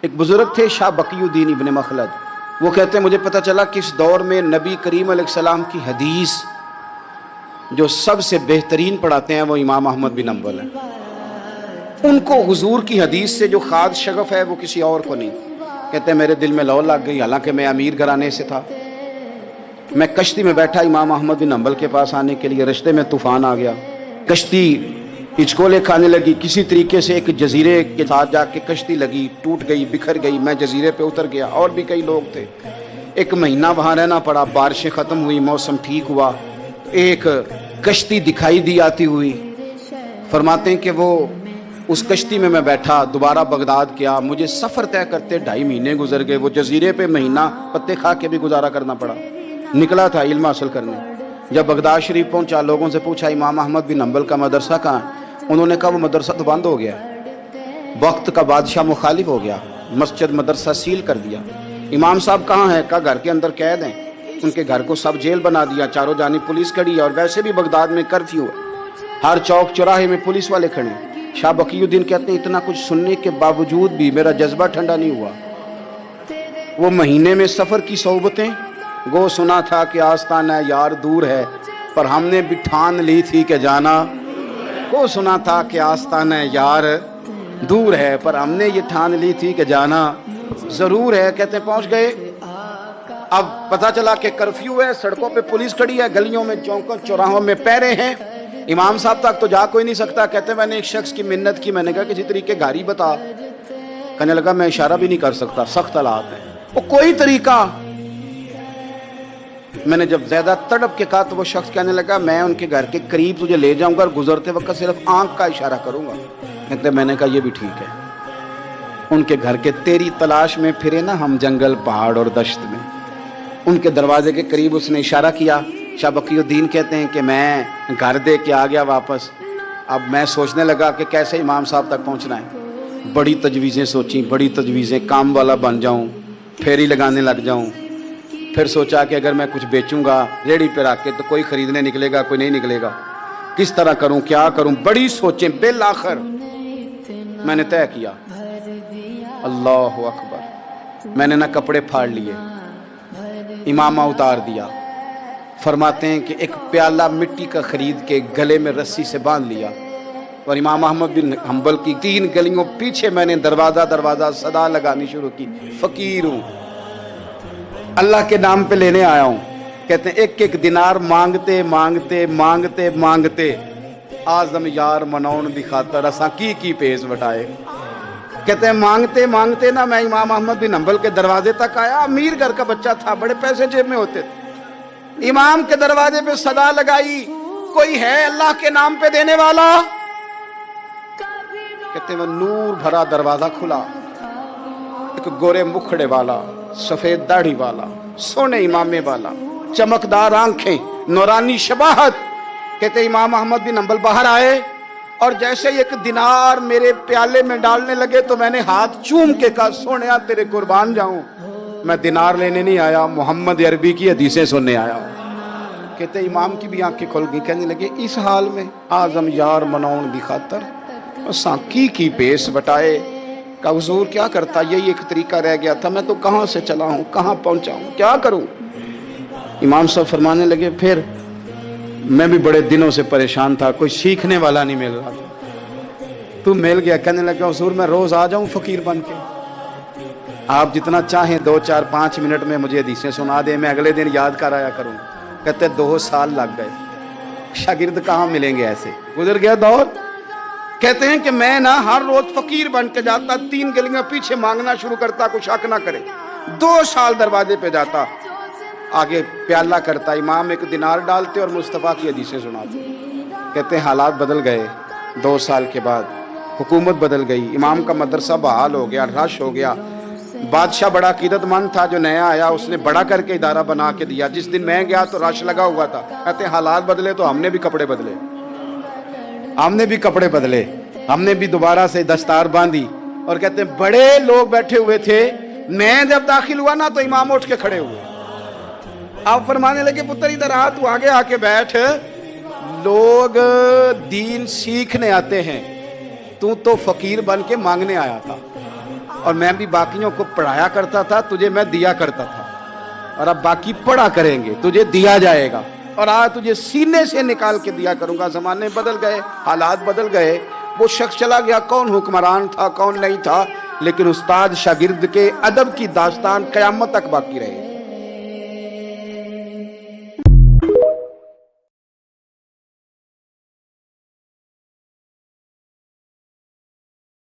ایک بزرگ تھے شاہ بقیُدین ابن مخلد، وہ کہتے ہیں مجھے پتہ چلا کہ اس دور میں نبی کریم علیہ السلام کی حدیث جو سب سے بہترین پڑھاتے ہیں وہ امام احمد بن حنبل ہیں۔ ان کو حضور کی حدیث سے جو خاص شغف ہے وہ کسی اور کو نہیں۔ کہتے ہیں میرے دل میں لو لگ گئی، حالانکہ میں امیر گھرانے سے تھا۔ میں کشتی میں بیٹھا امام احمد بن حنبل کے پاس آنے کے لیے، رشتے میں طوفان آ گیا، کشتی ہچکولے کھانے لگی، کسی طریقے سے ایک جزیرے کے ساتھ جا کے کشتی لگی، ٹوٹ گئی، بکھر گئی، میں جزیرے پہ اتر گیا، اور بھی کئی لوگ تھے۔ ایک مہینہ وہاں رہنا پڑا، بارشیں ختم ہوئی، موسم ٹھیک ہوا، ایک کشتی دکھائی دی آتی ہوئی۔ فرماتے ہیں کہ وہ اس کشتی میں بیٹھا، دوبارہ بغداد کیا، مجھے سفر طے کرتے 2.5 مہینے گزر گئے، وہ جزیرے پہ مہینہ پتے کھا کے بھی گزارا کرنا پڑا۔ نکلا تھا علم حاصل کرنے، جب بغداد شریف پہنچا لوگوں سے پوچھا امام احمد بن حنبل کا مدرسہ کہاں ہے؟ انہوں نے کہا وہ مدرسہ تو بند ہو گیا، وقت کا بادشاہ مخالف ہو گیا، مسجد مدرسہ سیل کر دیا۔ امام صاحب کہاں ہیں؟ کہا گھر کے اندر قید ہیں۔ ان کے گھر کو سب جیل بنا دیا، چاروں جانب پولیس کھڑی ہے، اور ویسے بھی بغداد میں کرفیو ہے، ہر چوک چوراہے میں پولیس والے کھڑے ہیں۔ شاہ بقیُدین کہتے ہیں اتنا کچھ سننے کے باوجود بھی میرا جذبہ ٹھنڈا نہیں ہوا۔ وہ مہینے میں سفر کی صحبتیں، گو سنا تھا کہ آستانہ یار دور ہے، پر ہم نے بھی ٹھان لی تھی کہ جانا۔ گو سنا تھا کہ آستانہ یار دور ہے، پر ہم نے یہ ٹھان لی تھی کہ جانا ضرور ہے۔ کہتے ہیں پہنچ گئے، اب پتہ چلا کہ کرفیو ہے، سڑکوں پہ پولیس کھڑی ہے، گلیوں میں چوکوں چوراہوں میں پہرے ہیں، امام صاحب تک تو جا کوئی نہیں سکتا۔ کہتے ہیں میں نے ایک شخص کی منت کی، میں نے کہا کسی طریقے گاڑی بتا۔ کہنے لگا میں اشارہ بھی نہیں کر سکتا، سخت حالات ہیں۔ وہ کوئی طریقہ، میں نے جب زیادہ تڑپ کے کہا تو وہ شخص کہنے لگا میں ان کے گھر کے قریب تجھے لے جاؤں گا اور گزرتے وقت صرف آنکھ کا اشارہ کروں گا۔ کہتے ہیں میں نے کہا یہ بھی ٹھیک ہے۔ ان کے گھر کے تیری تلاش میں پھرے نا ہم جنگل پہاڑ اور دشت میں، ان کے دروازے کے قریب اس نے اشارہ کیا۔ شاہ بقیُدین کہتے ہیں کہ میں گھر دے کے آ گیا واپس۔ اب میں سوچنے لگا کہ کیسے امام صاحب تک پہنچنا ہے۔ بڑی تجویزیں سوچیں، بڑی تجویزیں، کام والا بن جاؤں، پھیری لگانے لگ جاؤں۔ پھر سوچا کہ اگر میں کچھ بیچوں گا ریڑھی پہ رکھ کے تو کوئی خریدنے نکلے گا، کوئی نہیں نکلے گا، کس طرح کروں، کیا کروں، بڑی سوچیں۔ بالآخر میں نے طے کیا، اللہ اکبر، میں نے نہ کپڑے پھاڑ لیے، امامہ اتار دیا۔ فرماتے ہیں کہ ایک پیالہ مٹی کا خرید کے گلے میں رسی سے باندھ لیا، اور امام احمد بن حنبل کی 3 گلیوں پیچھے میں نے دروازہ دروازہ صدا لگانی شروع کی، فقیر ہوں، اللہ کے نام پہ لینے آیا ہوں۔ کہتے ہیں ایک ایک دینار مانگتے مانگتے مانگتے مانگتے آزم یار منون دی خاطر اساں کی پیش وٹائے۔ کہتے ہیں مانگتے مانگتے نا میں امام احمد بن حنبل کے دروازے تک آیا۔ امیر گھر کا بچہ تھا، بڑے پیسے جیب میں ہوتے تھے۔ امام کے دروازے پہ صدا لگائی، کوئی ہے اللہ کے نام پہ دینے والا؟ کہتے ہیں وہ نور بھرا دروازہ کھلا، ایک گورے مکھڑے والا، سفید داڑھی والا، سونے امامے والا، چمکدار آنکھیں، نورانی شباہت۔ کہتے امام احمد بن حنبل باہر آئے، اور جیسے ایک دینار میرے پیالے میں ڈالنے لگے تو میں نے ہاتھ چوم کے کہا سونیا تیرے قربان جاؤں، میں دینار لینے نہیں آیا، محمد عربی کی حدیثیں سننے آیا ہوں۔ کہتے امام کی بھی آنکھیں کھل گئی، کہنے لگے اس حال میں آزم یار منون دی خاطر اساں کی پیس بٹائے۔ کہا حضور کیا کرتا، یہی ایک طریقہ رہ گیا تھا، میں تو کہاں سے چلا ہوں، کہاں پہنچا ہوں، کیا کروں؟ امام صاحب فرمانے لگے پھر میں بھی بڑے دنوں سے پریشان تھا، کوئی سیکھنے والا نہیں مل رہا تھا، تو مل گیا۔ کہنے لگا حضور میں روز آ جاؤں فقیر بن کے، آپ جتنا چاہیں 2 4 5 منٹ میں مجھے حدیثیں سنا دیں، میں اگلے دن یاد کر آیا کروں۔ کہتے 2 سال لگ گئے، شاگرد کہاں ملیں گے، ایسے گزر گیا دور۔ کہتے ہیں کہ میں نا ہر روز فقیر بن کے جاتا، 3 گلیاں پیچھے مانگنا شروع کرتا، کوئی شک نہ کرے۔ 2 سال دروازے پہ جاتا، آگے پیالہ کرتا، امام ایک دینار ڈالتے اور مصطفیٰ کی حدیثیں سناتے۔ کہتے ہیں حالات بدل گئے، 2 سال کے بعد حکومت بدل گئی، امام کا مدرسہ بحال ہو گیا، رش ہو گیا۔ بادشاہ بڑا عقیدت مند تھا، جو نیا آیا اس نے بڑا کر کے ادارہ بنا کے دیا۔ جس دن میں گیا تو رش لگا ہوا تھا۔ کہتے ہیں حالات بدلے تو ہم نے بھی کپڑے بدلے، ہم نے بھی دوبارہ سے دستار باندھی، اور کہتے ہیں بڑے لوگ بیٹھے ہوئے تھے، میں جب داخل ہوا نا تو امام اٹھ کے کھڑے ہوئے۔ آپ فرمانے لگے پتر ادھر آ، تو آگے آ کے بیٹھ، لوگ دین سیکھنے آتے ہیں، تو فقیر بن کے مانگنے آیا تھا۔ اور میں بھی باقیوں کو پڑھایا کرتا تھا, تجھے میں دیا کرتا تھا, اور اب باقی پڑھا کریں گے, تجھے دیا جائے گا, اور آج تجھے سینے سے نکال کے دیا کروں گا. زمانے بدل گئے, حالات بدل گئے, وہ شخص چلا گیا, کون حکمران تھا کون نہیں تھا, لیکن استاد شاگرد کے ادب کی داستان قیامت تک باقی رہے.